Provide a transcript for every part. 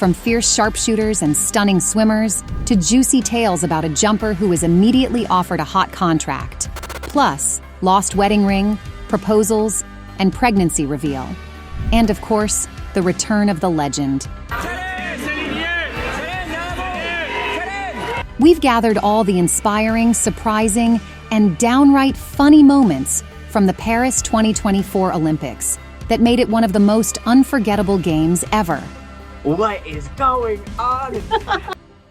From fierce sharpshooters and stunning swimmers to juicy tales about a jumper who was immediately offered a hot contract. Plus, lost wedding ring, proposals, and pregnancy reveal. And of course, the return of the legend. We've gathered all the inspiring, surprising, and downright funny moments from the Paris 2024 Olympics that made it one of the most unforgettable games ever. What is going on?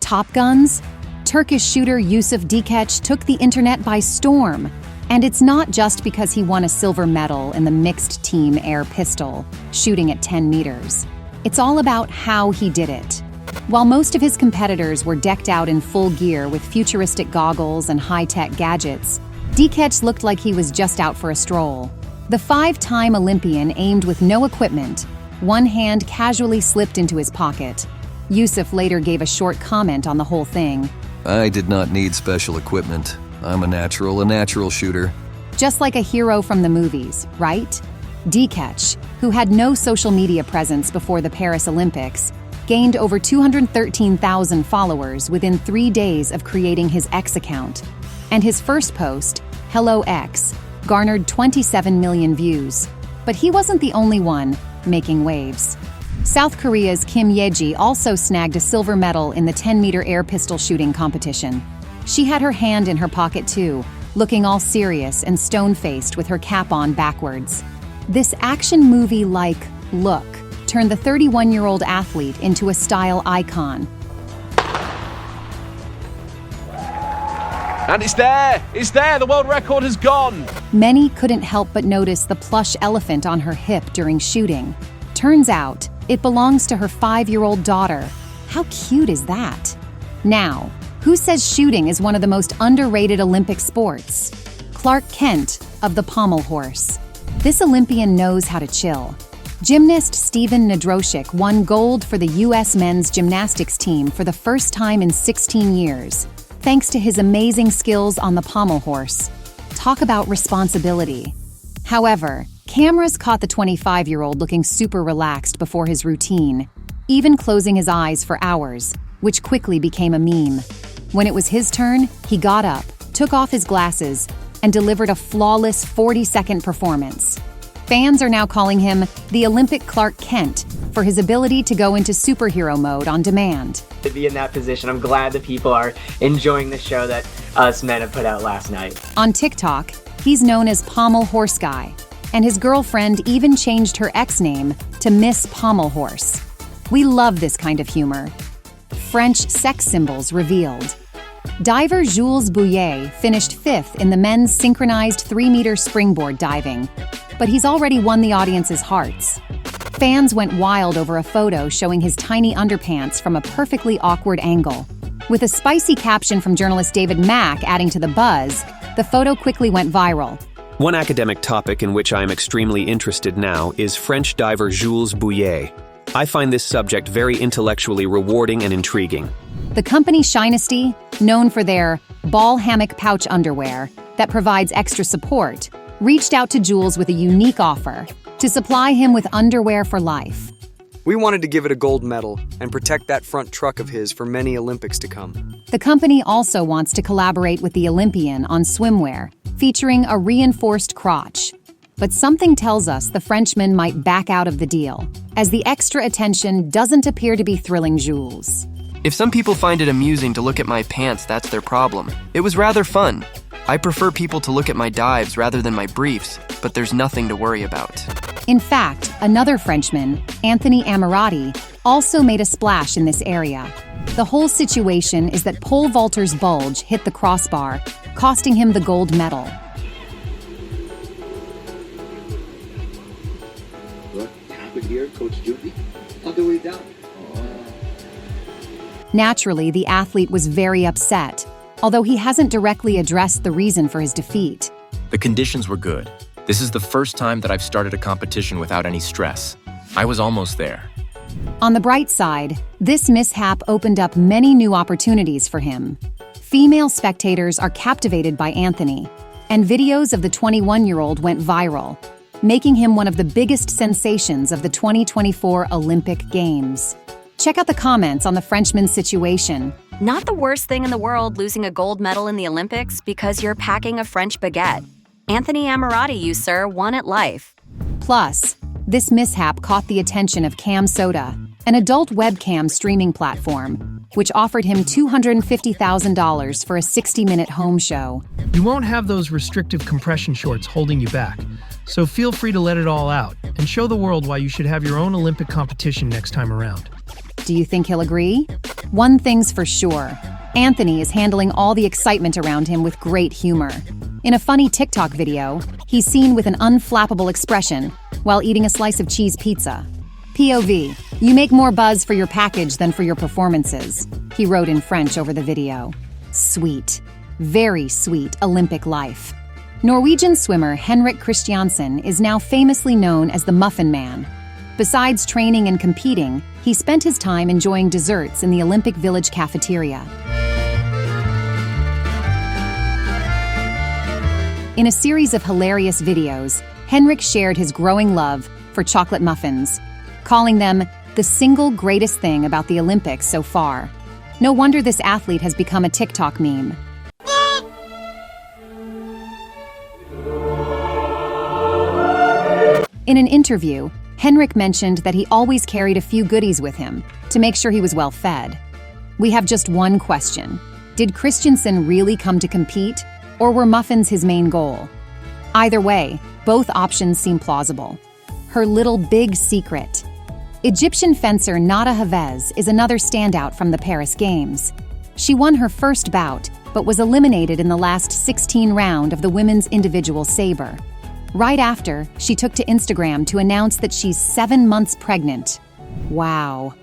Top Guns? Turkish shooter Yusuf Dikeç took the internet by storm. And it's not just because he won a silver medal in the mixed team air pistol, shooting at 10 meters. It's all about how he did it. While most of his competitors were decked out in full gear with futuristic goggles and high-tech gadgets, Dikeç looked like he was just out for a stroll. The five-time Olympian aimed with no equipment. One hand casually slipped into his pocket. Yusuf later gave a short comment on the whole thing. I did not need special equipment. I'm a natural shooter. Just like a hero from the movies, right? Dikeç, who had no social media presence before the Paris Olympics, gained over 213,000 followers within 3 days of creating his X account. And his first post, Hello X, garnered 27 million views. But he wasn't the only one making waves. South Korea's Kim Yeji also snagged a silver medal in the 10-meter air pistol shooting competition. She had her hand in her pocket too, looking all serious and stone-faced with her cap on backwards. This action movie-like look turned the 31-year-old athlete into a style icon. And it's there! It's there! The world record has gone! Many couldn't help but notice the plush elephant on her hip during shooting. Turns out, it belongs to her 5-year-old daughter. How cute is that? Now, who says shooting is one of the most underrated Olympic sports? Clark Kent of the pommel horse. This Olympian knows how to chill. Gymnast Steven Nadrosic won gold for the U.S. men's gymnastics team for the first time in 16 years, thanks to his amazing skills on the pommel horse. Talk about responsibility. However, cameras caught the 25-year-old looking super relaxed before his routine, even closing his eyes for hours, which quickly became a meme. When it was his turn, he got up, took off his glasses, and delivered a flawless 40-second performance. Fans are now calling him the Olympic Clark Kent for his ability to go into superhero mode on demand. To be in that position, I'm glad that people are enjoying the show that us men have put out last night. On TikTok, he's known as Pommel Horse Guy, and his girlfriend even changed her ex-name to Miss Pommel Horse. We love this kind of humor. French sex symbols revealed. Diver Jules Bouyer finished 5th in the men's synchronized 3-meter springboard diving, but he's already won the audience's hearts. Fans went wild over a photo showing his tiny underpants from a perfectly awkward angle. With a spicy caption from journalist David Mack adding to the buzz, the photo quickly went viral. One academic topic in which I am extremely interested now is French diver Jules Bouyer. I find this subject very intellectually rewarding and intriguing. The company Shinesty, known for their ball hammock pouch underwear that provides extra support, reached out to Jules with a unique offer to supply him with underwear for life. We wanted to give it a gold medal and protect that front truck of his for many Olympics to come. The company also wants to collaborate with the Olympian on swimwear, featuring a reinforced crotch. But something tells us the Frenchman might back out of the deal, as the extra attention doesn't appear to be thrilling Jules. If some people find it amusing to look at my pants, that's their problem. It was rather fun. I prefer people to look at my dives rather than my briefs, but there's nothing to worry about. In fact, another Frenchman, Anthony Amirati, also made a splash in this area. The whole situation is that pole vaulter's bulge hit the crossbar, costing him the gold medal. What happened here, Coach Judy? On the way down. Naturally, the athlete was very upset, although he hasn't directly addressed the reason for his defeat. The conditions were good. This is the first time that I've started a competition without any stress. I was almost there. On the bright side, this mishap opened up many new opportunities for him. Female spectators are captivated by Anthony, and videos of the 21-year-old went viral, making him one of the biggest sensations of the 2024 Olympic Games. Check out the comments on the Frenchman's situation. Not the worst thing in the world losing a gold medal in the Olympics because you're packing a French baguette. Anthony Ammirati, you sir, won at life. Plus, this mishap caught the attention of Cam Soda, an adult webcam streaming platform, which offered him $250,000 for a 60-minute home show. You won't have those restrictive compression shorts holding you back, so feel free to let it all out and show the world why you should have your own Olympic competition next time around. Do you think he'll agree? One thing's for sure. Anthony is handling all the excitement around him with great humor. In a funny TikTok video, he's seen with an unflappable expression while eating a slice of cheese pizza. POV, you make more buzz for your package than for your performances, he wrote in French over the video. Sweet, very sweet Olympic life. Norwegian swimmer Henrik Christiansen is now famously known as the Muffin Man. Besides training and competing, he spent his time enjoying desserts in the Olympic Village cafeteria. In a series of hilarious videos, Henrik shared his growing love for chocolate muffins, calling them the single greatest thing about the Olympics so far. No wonder this athlete has become a TikTok meme. In an interview, Henrik mentioned that he always carried a few goodies with him to make sure he was well fed. We have just one question. Did Christiansen really come to compete, or were muffins his main goal? Either way, both options seem plausible. Her little big secret. Egyptian fencer Nada Havez is another standout from the Paris Games. She won her first bout, but was eliminated in the last 16 round of the women's individual saber. Right after, she took to Instagram to announce that she's 7 months pregnant. Wow.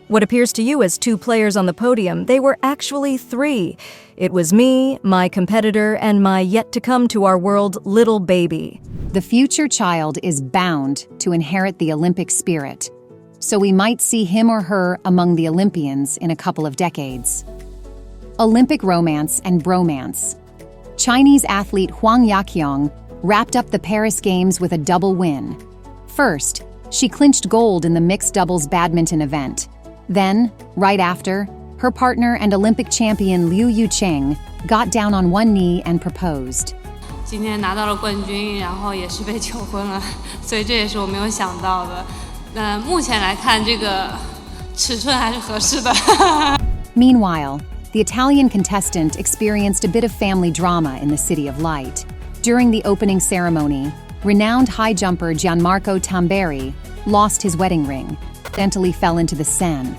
What appears to you as 2 players on the podium, they were actually 3. It was me, my competitor, and my yet-to-come-to-our-world little baby. The future child is bound to inherit the Olympic spirit, so we might see him or her among the Olympians in a couple of decades. Olympic romance and bromance. Chinese athlete Huang Yaqiong wrapped up the Paris Games with a double win. First, she clinched gold in the mixed doubles badminton event. Then, right after, her partner and Olympic champion Liu Yucheng got down on one knee and proposed. 今天拿到了冠军，然后也是被求婚了，所以这也是我没有想到的。目前来看，这个尺寸还是合适的。Meanwhile, the Italian contestant experienced a bit of family drama in the City of Light. During the opening ceremony, renowned high jumper Gianmarco Tamberi lost his wedding ring, accidentally fell into the Seine.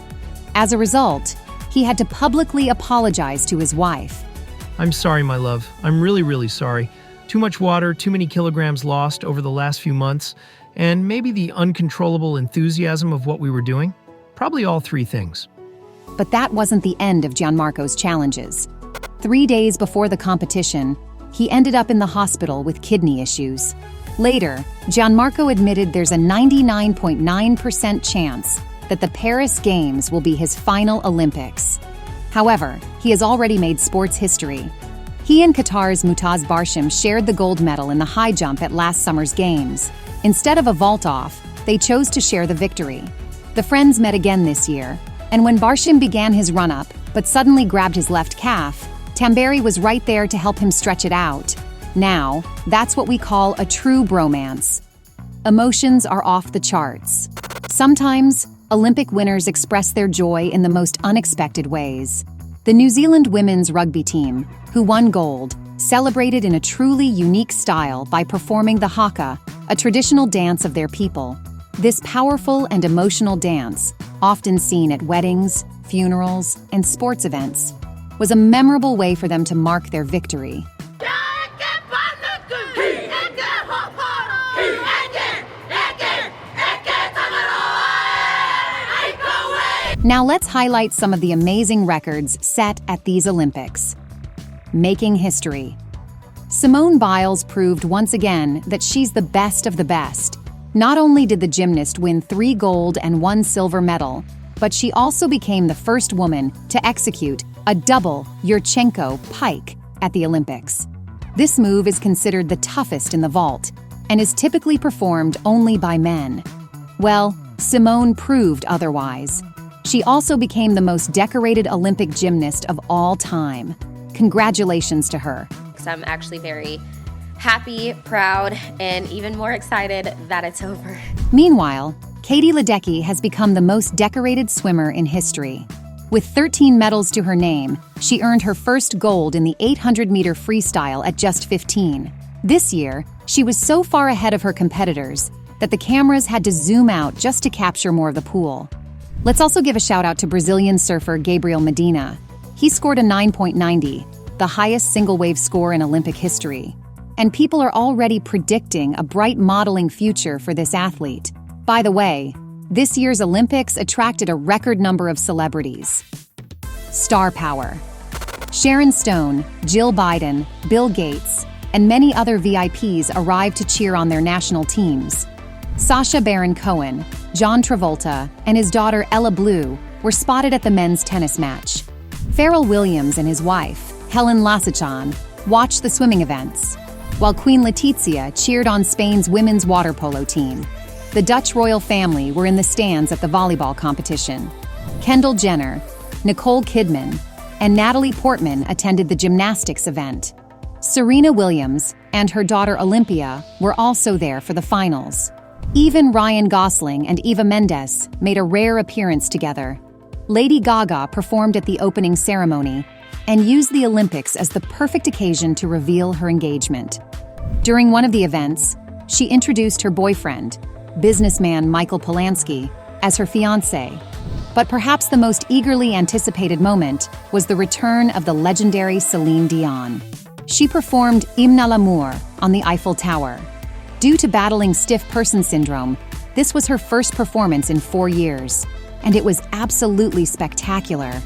As a result, he had to publicly apologize to his wife. I'm sorry, my love. I'm really sorry. Too much water, too many kilograms lost over the last few months, and maybe the uncontrollable enthusiasm of what we were doing. Probably all 3 things. But that wasn't the end of Gianmarco's challenges. 3 days before the competition, he ended up in the hospital with kidney issues. Later, Gianmarco admitted there's a 99.9% chance that the Paris Games will be his final Olympics. However, he has already made sports history. He and Qatar's Mutaz Barshim shared the gold medal in the high jump at last summer's Games. Instead of a vault-off, they chose to share the victory. The friends met again this year, and when Barshim began his run-up, but suddenly grabbed his left calf, Tamberi was right there to help him stretch it out. Now, that's what we call a true bromance. Emotions are off the charts. Sometimes, Olympic winners express their joy in the most unexpected ways. The New Zealand women's rugby team, who won gold, celebrated in a truly unique style by performing the haka, a traditional dance of their people. This powerful and emotional dance, often seen at weddings, funerals, and sports events, was a memorable way for them to mark their victory. Now let's highlight some of the amazing records set at these Olympics. Making history. Simone Biles proved once again that she's the best of the best. Not only did the gymnast win 3 gold and 1 silver medal, but she also became the first woman to execute a double Yurchenko pike at the Olympics. This move is considered the toughest in the vault and is typically performed only by men. Well, Simone proved otherwise. She also became the most decorated Olympic gymnast of all time. Congratulations to her. I'm actually very happy, proud, and even more excited that it's over. Meanwhile, Katie Ledecky has become the most decorated swimmer in history. With 13 medals to her name, she earned her first gold in the 800-meter freestyle at just 15. This year, she was so far ahead of her competitors that the cameras had to zoom out just to capture more of the pool. Let's also give a shout out to Brazilian surfer Gabriel Medina. He scored a 9.90, the highest single-wave score in Olympic history. And people are already predicting a bright modeling future for this athlete. By the way, this year's Olympics attracted a record number of celebrities. Star power. Sharon Stone, Jill Biden, Bill Gates, and many other VIPs arrived to cheer on their national teams. Sacha Baron Cohen, John Travolta, and his daughter Ella Blue were spotted at the men's tennis match. Pharrell Williams and his wife, Helen Lasachan, watched the swimming events, while Queen Letizia cheered on Spain's women's water polo team. The Dutch royal family were in the stands at the volleyball competition. Kendall Jenner, Nicole Kidman, and Natalie Portman attended the gymnastics event. Serena Williams and her daughter Olympia were also there for the finals. Even Ryan Gosling and Eva Mendes made a rare appearance together. Lady Gaga performed at the opening ceremony and used the Olympics as the perfect occasion to reveal her engagement. During one of the events, she introduced her boyfriend, businessman Michael Polanski, as her fiancé. But perhaps the most eagerly anticipated moment was the return of the legendary Celine Dion. She performed Hymne à l'amour on the Eiffel Tower. Due to battling stiff person syndrome, this was her first performance in 4 years, and it was absolutely spectacular.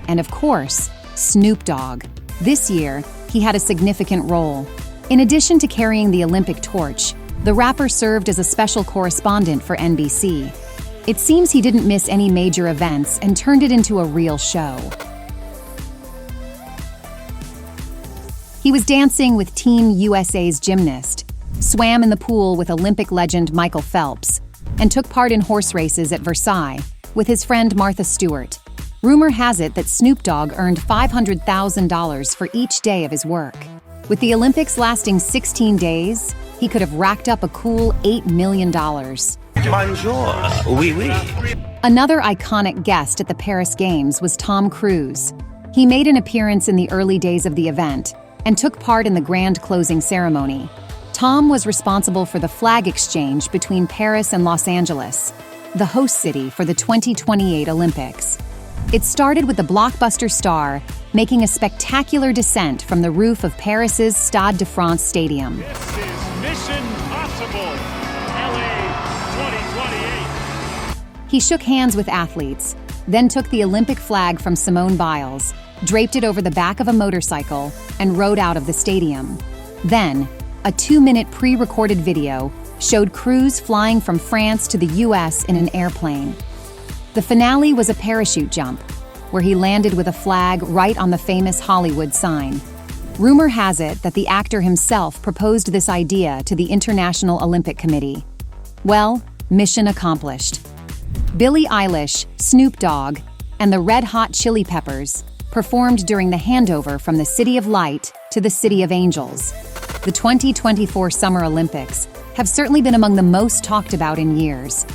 And of course, Snoop Dogg. This year, he had a significant role. In addition to carrying the Olympic torch, the rapper served as a special correspondent for NBC. It seems he didn't miss any major events and turned it into a real show. He was dancing with Team USA's gymnast, swam in the pool with Olympic legend Michael Phelps, and took part in horse races at Versailles with his friend Martha Stewart. Rumor has it that Snoop Dogg earned $500,000 for each day of his work. With the Olympics lasting 16 days, he could have racked up a cool $8 million. Bonjour, oui, oui. Another iconic guest at the Paris Games was Tom Cruise. He made an appearance in the early days of the event and took part in the grand closing ceremony. Tom was responsible for the flag exchange between Paris and Los Angeles, the host city for the 2028 Olympics. It started with the blockbuster star making a spectacular descent from the roof of Paris's Stade de France Stadium. This is Mission Possible, LA 2028. He shook hands with athletes, then took the Olympic flag from Simone Biles, draped it over the back of a motorcycle, and rode out of the stadium. Then, a 2-minute pre-recorded video showed Cruise flying from France to the US in an airplane. The finale was a parachute jump, where he landed with a flag right on the famous Hollywood sign. Rumor has it that the actor himself proposed this idea to the International Olympic Committee. Well, mission accomplished. Billie Eilish, Snoop Dogg, and the Red Hot Chili Peppers performed during the handover from the City of Light to the City of Angels. The 2024 Summer Olympics have certainly been among the most talked about in years.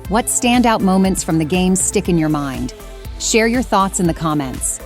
What standout moments from the Games stick in your mind? Share your thoughts in the comments.